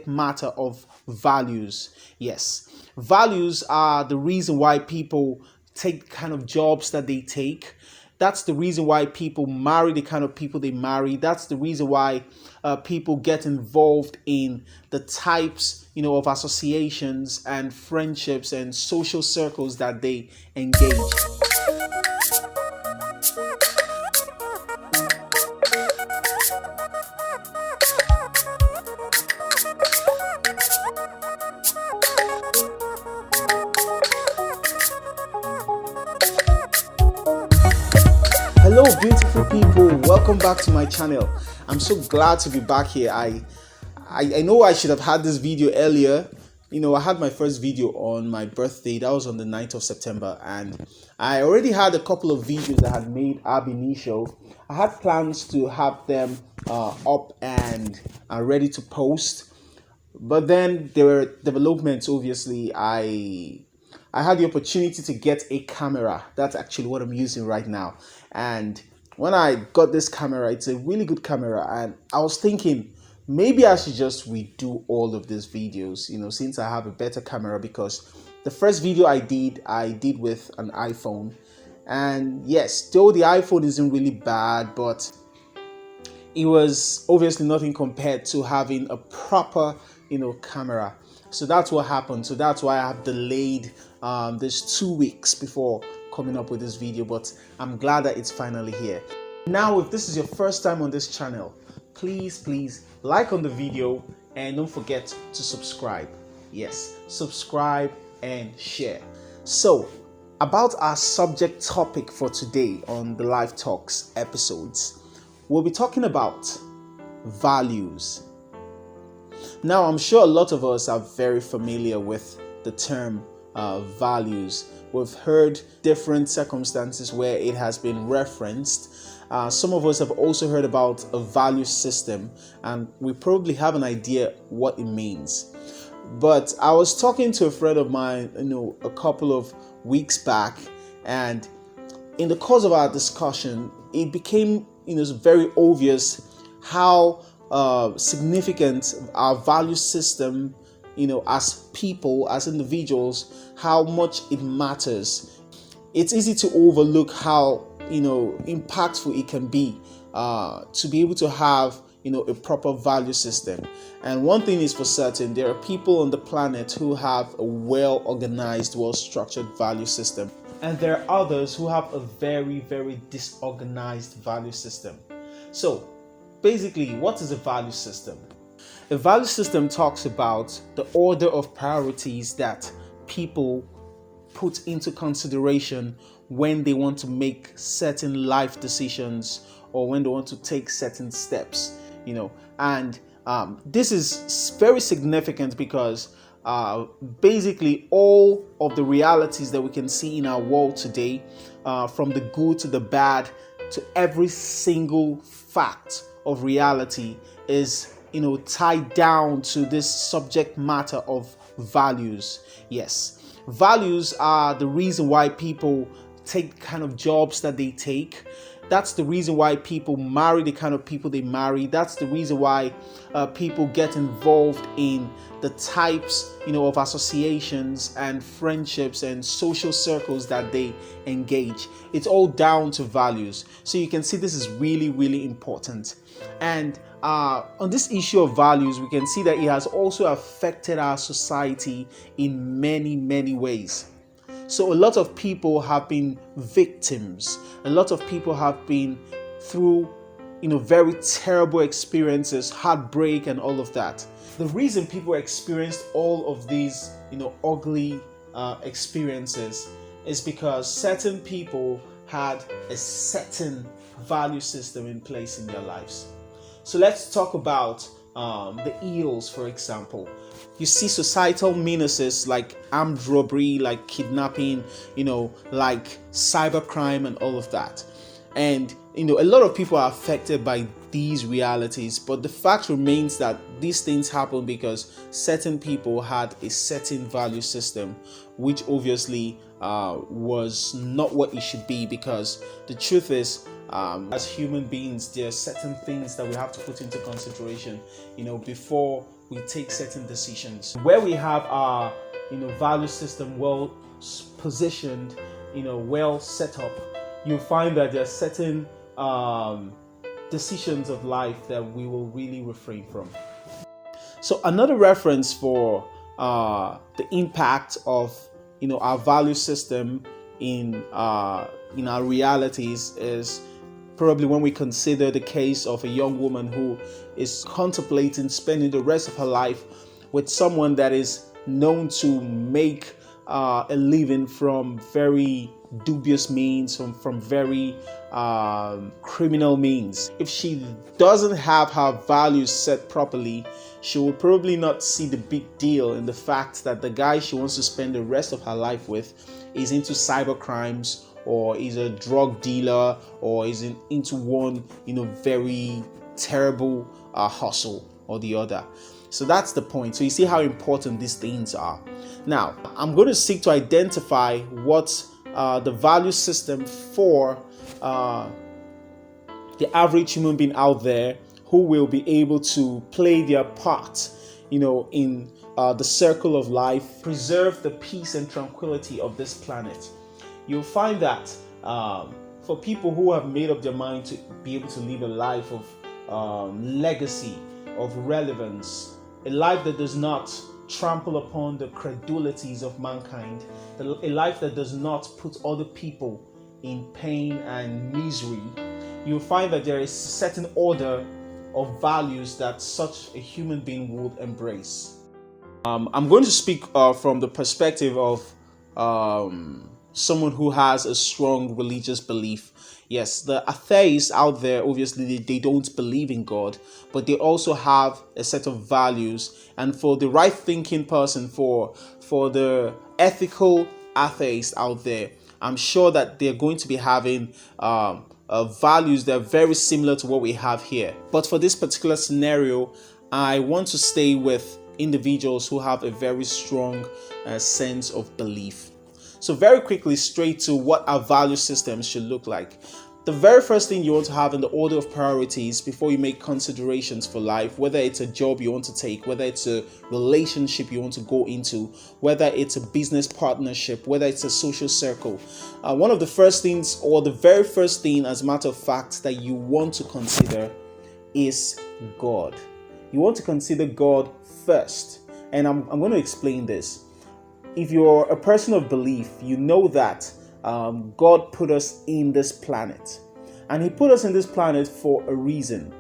matter of values. Yes, values are the reason why people take the kind of jobs that they take. That's the reason why people marry the kind of people they marry. That's the reason why people get involved in the types, of associations and friendships and social circles that they engage. Hello, beautiful people. Welcome back to my channel. I'm so glad to be back here. I know I should have had this video earlier. I had my first video on my birthday. That was on the 9th of September, and I already had a couple of videos I had made ab initio. I had plans to have them up and ready to post, but then there were developments. Obviously, I had the opportunity to get a camera. That's actually what I'm using right now. And when I got this camera, it's a really good camera. And I was thinking maybe I should just redo all of these videos, since I have a better camera, because the first video I did with an iPhone. And yes, though the iPhone isn't really bad, but it was obviously nothing compared to having a proper, camera. So that's what happened. So that's why I have delayed this 2 weeks before coming up with this video, but I'm glad that it's finally here. Now, if this is your first time on this channel, please like on the video and don't forget to subscribe. Yes, subscribe and share. So, about our subject topic for today on the Live Talks episodes, we'll be talking about values. Now, I'm sure a lot of us are very familiar with the term values. We've heard different circumstances where it has been referenced. Some of us have also heard about a value system, and we probably have an idea what it means. But I was talking to a friend of mine, a couple of weeks back, and in the course of our discussion, it became, very obvious how significant our value system, as people, as individuals, how much it matters. It's easy to overlook how, impactful it can be to be able to have, a proper value system. And one thing is for certain, there are people on the planet who have a well-organized, well-structured value system. And there are others who have a very, very disorganized value system. So, basically, what is a value system? A value system talks about the order of priorities that people put into consideration when they want to make certain life decisions or when they want to take certain steps, and this is very significant because basically all of the realities that we can see in our world today, from the good to the bad to every single fact of reality, is tied down to this subject matter of values. Yes, values are the reason why people take the kind of jobs that they take. That's the reason why people marry the kind of people they marry. That's the reason why people get involved in the types, of associations and friendships and social circles that they engage. It's all down to values. So you can see this is really, really important. And on this issue of values, we can see that it has also affected our society in many, many ways. So a lot of people have been victims. A lot of people have been through, very terrible experiences, heartbreak and all of that. The reason people experienced all of these, ugly experiences is because certain people had a certain value system in place in their lives. So let's talk about the ills, for example. You see societal menaces like armed robbery, like kidnapping, like cybercrime and all of that. And, a lot of people are affected by these realities, but the fact remains that these things happen because certain people had a certain value system, which obviously was not what it should be, because the truth is, as human beings, there are certain things that we have to put into consideration, before we take certain decisions. Where we have our, value system well positioned, well set up, you'll find that there are certain decisions of life that we will really refrain from. So another reference for the impact of our value system in our realities is probably when we consider the case of a young woman who is contemplating spending the rest of her life with someone that is known to make a living from very dubious means, from very criminal means. If she doesn't have her values set properly, she will probably not see the big deal in the fact that the guy she wants to spend the rest of her life with is into cyber crimes, or is a drug dealer, or is into one very terrible hustle or the other. So that's the point. So you see how important these things are. Now, I'm going to seek to identify what the value system for the average human being out there who will be able to play their part, in the circle of life, preserve the peace and tranquility of this planet. You'll find that for people who have made up their mind to be able to live a life of legacy, of relevance, a life that does not trample upon the credulities of mankind, a life that does not put other people in pain and misery, you'll find that there is a certain order of values that such a human being would embrace. I'm going to speak from the perspective of someone who has a strong religious belief. Yes, the atheists out there, obviously they don't believe in God, but they also have a set of values. And for the right thinking person, for the ethical atheist out there, I'm sure that they're going to be having values that are very similar to what we have here. But for this particular scenario, I want to stay with individuals who have a very strong sense of belief. So very quickly, straight to what our value systems should look like. The very first thing you want to have in the order of priorities before you make considerations for life, whether it's a job you want to take, whether it's a relationship you want to go into, whether it's a business partnership, whether it's a social circle, one of the first things, or the very first thing, as a matter of fact, that you want to consider is God. You want to consider God first. And I'm going to explain this. If you're a person of belief, you know that God put us in this planet, and He put us in this planet for a reason.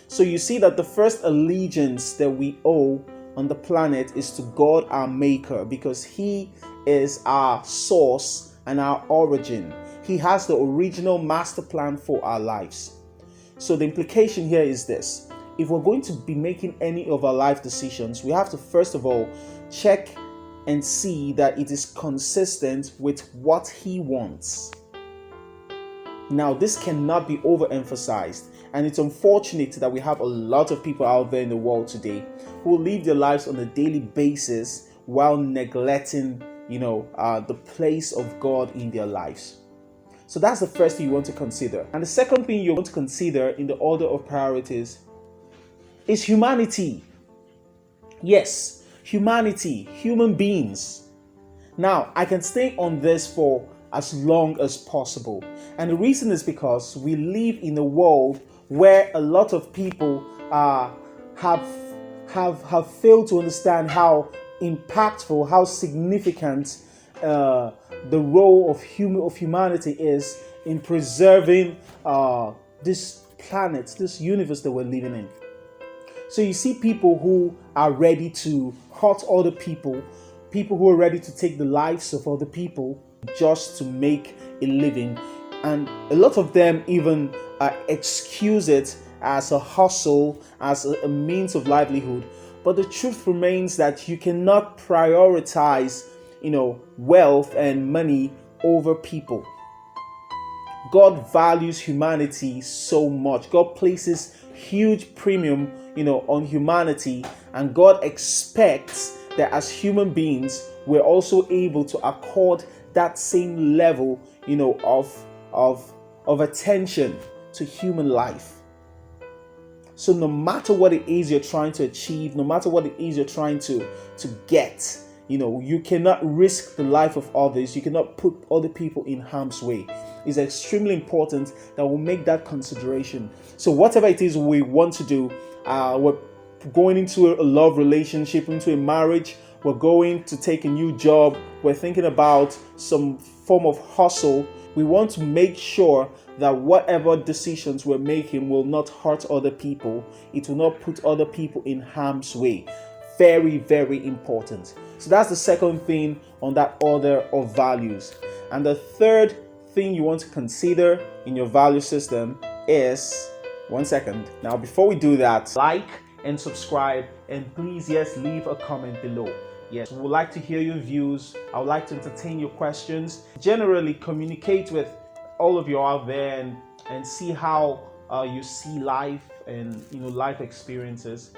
So you see that the first allegiance that we owe on the planet is to God, our Maker, because He is our source and our origin. He has the original master plan for our lives. So the implication here is this: if we're going to be making any of our life decisions, we have to first of all check and see that it is consistent with what He wants. Now, this cannot be overemphasized, and it's unfortunate that we have a lot of people out there in the world today who live their lives on a daily basis while neglecting, the place of God in their lives. So that's the first thing you want to consider. And the second thing you want to consider in the order of priorities is humanity. Yes, humanity, human beings. Now, I can stay on this for as long as possible. And the reason is because we live in a world where a lot of people have failed to understand how impactful, how significant the role of humanity is in preserving this planet, this universe that we're living in. So you see people who are ready to hurt other people who are ready to take the lives of other people just to make a living. And a lot of them even excuse it as a hustle, as a means of livelihood. But the truth remains that you cannot prioritize, wealth and money over people. God values humanity so much. God places huge premium, on humanity, and God expects that as human beings, we're also able to accord that same level, of attention to human life. So no matter what it is you're trying to achieve, no matter what it is you're trying to get, you cannot risk the life of others. You cannot put other people in harm's way. It's extremely important that we make that consideration. So whatever it is we want to do, we're going into a love relationship, into a marriage, we're going to take a new job, we're thinking about some form of hustle. We want to make sure that whatever decisions we're making will not hurt other people. It will not put other people in harm's way. Very, very important. So that's the second thing on that order of values. And the third thing you want to consider in your value system is, one second. Now, before we do that, like and subscribe, and please, yes, leave a comment below. Yes, we would like to hear your views. I would like to entertain your questions. Generally, communicate with all of you out there and see how you see life and life experiences.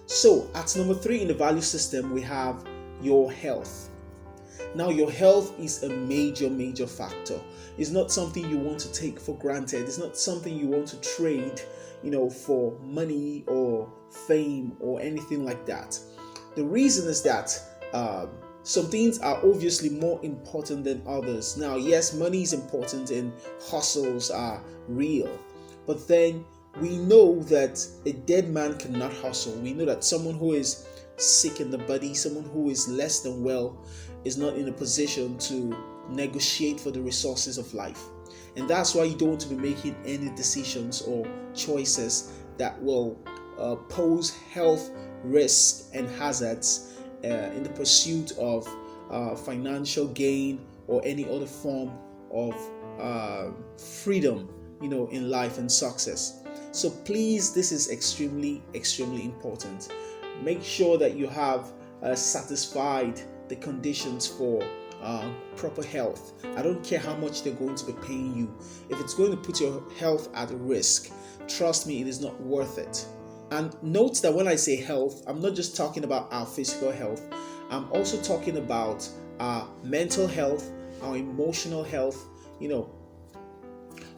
So at number 3 in the value system, we have your health. Now, your health is a major factor. It's not something you want to take for granted. It's not something you want to trade, for money or fame or anything like that. The reason is that some things are obviously more important than others. Now, yes, money is important and hustles are real, but then we know that a dead man cannot hustle. We know that someone who is sick in the body, someone who is less than well, is not in a position to negotiate for the resources of life. And that's why you don't want to be making any decisions or choices that will pose health risks and hazards in the pursuit of financial gain or any other form of freedom, in life and success. So please, this is extremely important. Make sure that you have satisfied the conditions for proper health. I don't care how much they're going to be paying you. If it's going to put your health at risk, trust me, it is not worth it. And note that when I say health, I'm not just talking about our physical health. I'm also talking about our mental health, our emotional health.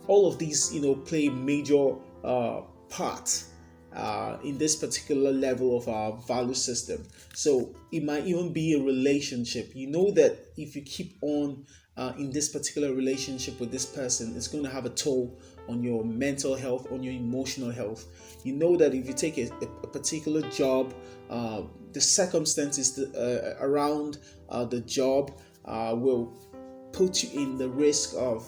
All of these, play a major part in this particular level of our value system. So it might even be a relationship. You know that if you keep on in this particular relationship with this person, it's going to have a toll on your mental health, on your emotional health. You know that if you take a particular job, the circumstances around the job will put you in the risk of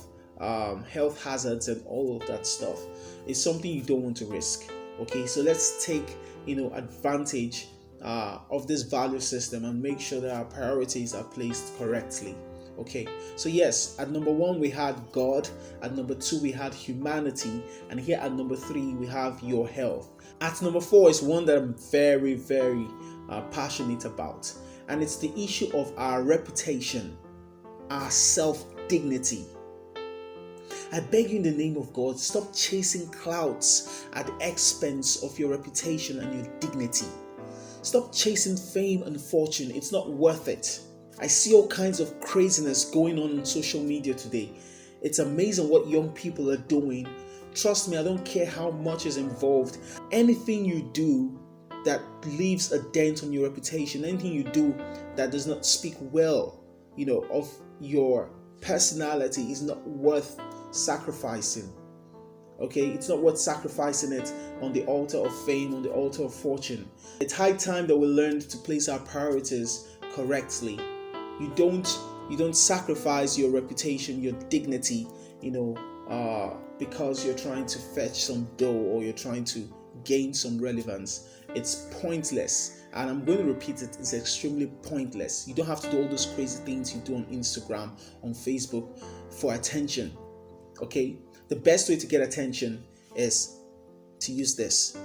health hazards and all of that stuff. It's something you don't want to risk. Okay, so let's take advantage of this value system and make sure that our priorities are placed correctly. Okay, so yes, at number 1 we had God, at number 2 we had humanity, and here at number 3 we have your health. At number 4 is one that I'm very passionate about, and it's the issue of our reputation, our self-dignity. I beg you in the name of God, stop chasing clouds at the expense of your reputation and your dignity. Stop chasing fame and fortune. It's not worth it. I see all kinds of craziness going on social media today. It's amazing what young people are doing. Trust me, I don't care how much is involved. Anything you do that leaves a dent on your reputation, anything you do that does not speak well, of your personality is not worth sacrificing. Okay, it's not worth sacrificing it on the altar of fame, on the altar of fortune. It's high time that we learn to place our priorities correctly. You don't sacrifice your reputation, your dignity, because you're trying to fetch some dough or you're trying to gain some relevance. It's pointless. And I'm going to repeat it, it's extremely pointless. You don't have to do all those crazy things you do on Instagram, on Facebook for attention. Okay? The best way to get attention is to use this.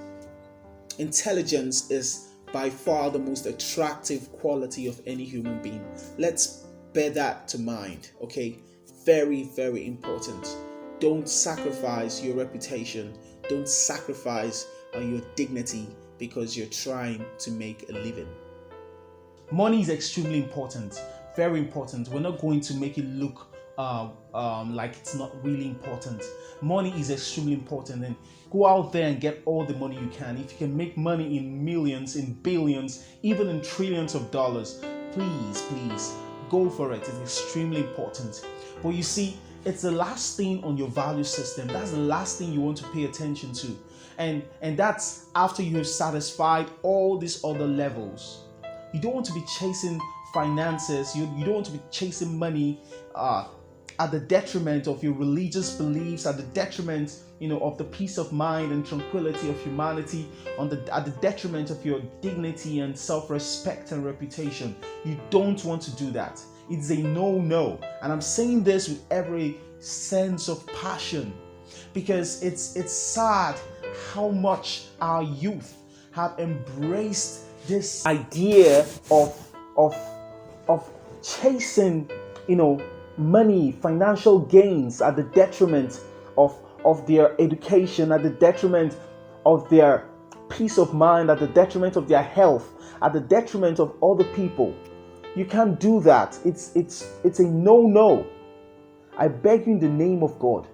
Intelligence is by far the most attractive quality of any human being. Let's bear that to mind, okay? Very important. Don't sacrifice your reputation. Don't sacrifice your dignity because you're trying to make a living. Money is extremely important, very important. We're not going to make it look like it's not really important. Money is extremely important, and go out there and get all the money you can. If you can make money in millions, in billions, even in trillions of dollars, please go for it. It's extremely important. But you see, it's the last thing on your value system. That's the last thing you want to pay attention to, and that's after you have satisfied all these other levels. You don't want to be chasing finances. You don't want to be chasing money at the detriment of your religious beliefs, at the detriment, of the peace of mind and tranquility of humanity, at the detriment of your dignity and self-respect and reputation. You don't want to do that. It's a no. And I'm saying this with every sense of passion, because it's sad how much our youth have embraced this idea of chasing, money, financial gains at the detriment of their education, at the detriment of their peace of mind, at the detriment of their health, at the detriment of other people. You can't do that. It's a no. I beg you in the name of God.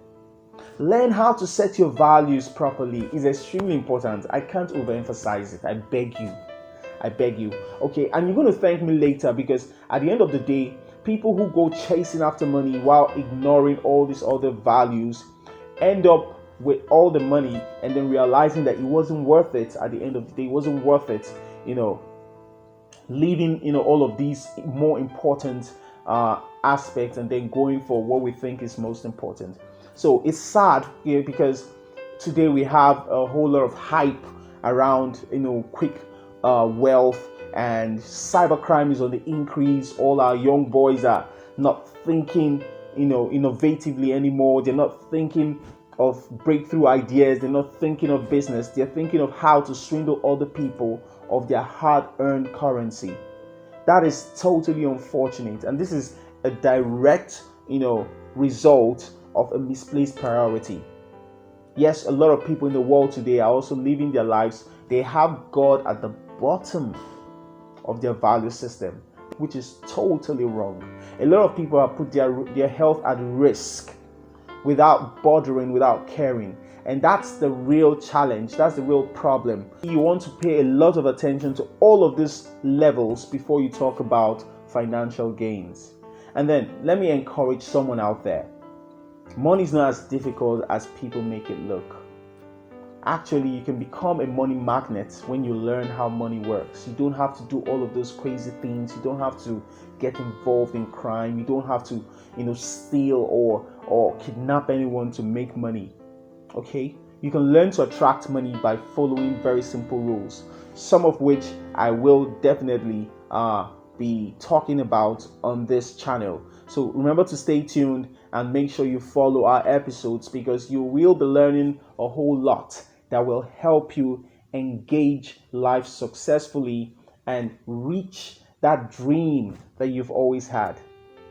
Learn how to set your values properly. It's extremely important. I can't overemphasize it. I beg you. Okay, and you're going to thank me later, because at the end of the day, people who go chasing after money while ignoring all these other values end up with all the money and then realizing that it wasn't worth it. At the end of the day, it wasn't worth it, leaving all of these more important aspects and then going for what we think is most important. So it's sad, because today we have a whole lot of hype around quick wealth, and cybercrime is on the increase. All our young boys are not thinking innovatively anymore. They're not thinking of breakthrough ideas. They're not thinking of business. They're thinking of how to swindle other people of their hard-earned currency. That is totally unfortunate, and this is a direct result of a misplaced priority. Yes, a lot of people in the world today are also living their lives. They have God at the bottom of their value system, which is totally wrong. A lot of people have put their health at risk without bothering, without caring. And that's the real challenge. That's the real problem. You want to pay a lot of attention to all of these levels before you talk about financial gains. And then let me encourage someone out there. Money is not as difficult as people make it look. Actually, you can become a money magnet when you learn how money works. You don't have to do all of those crazy things. You don't have to get involved in crime. You don't have to, steal or kidnap anyone to make money. Okay? You can learn to attract money by following very simple rules, some of which I will definitely be talking about on this channel. So remember to stay tuned and make sure you follow our episodes, because you will be learning a whole lot that will help you engage life successfully and reach that dream that you've always had.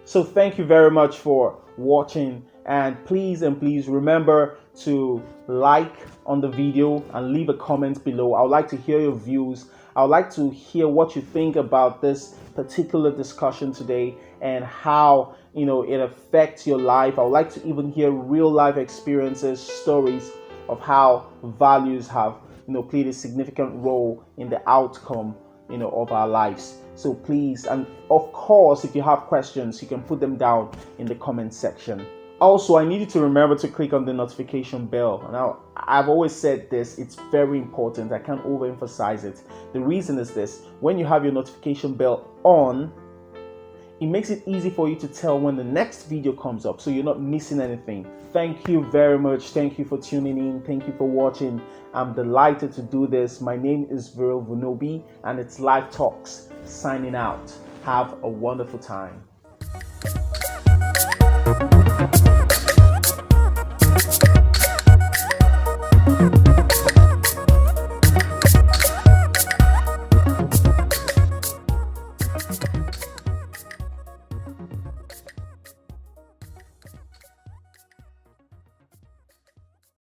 So thank you very much for watching, and please remember to like on the video and leave a comment below. I would like to hear your views. I would like to hear what you think about this particular discussion today and how it affects your life. I would like to even hear real life experiences, stories of how values have played a significant role in the outcome of our lives. So please, and of course, if you have questions, you can put them down in the comment section. Also, I need you to remember to click on the notification bell. Now, I've always said this, it's very important. I can't overemphasize it. The reason is this: when you have your notification bell on, it makes it easy for you to tell when the next video comes up, so you're not missing anything. Thank you very much. Thank you for tuning in. Thank you for watching. I'm delighted to do this. My name is Viral Vunobi, and it's Life Talks. Signing out. Have a wonderful time.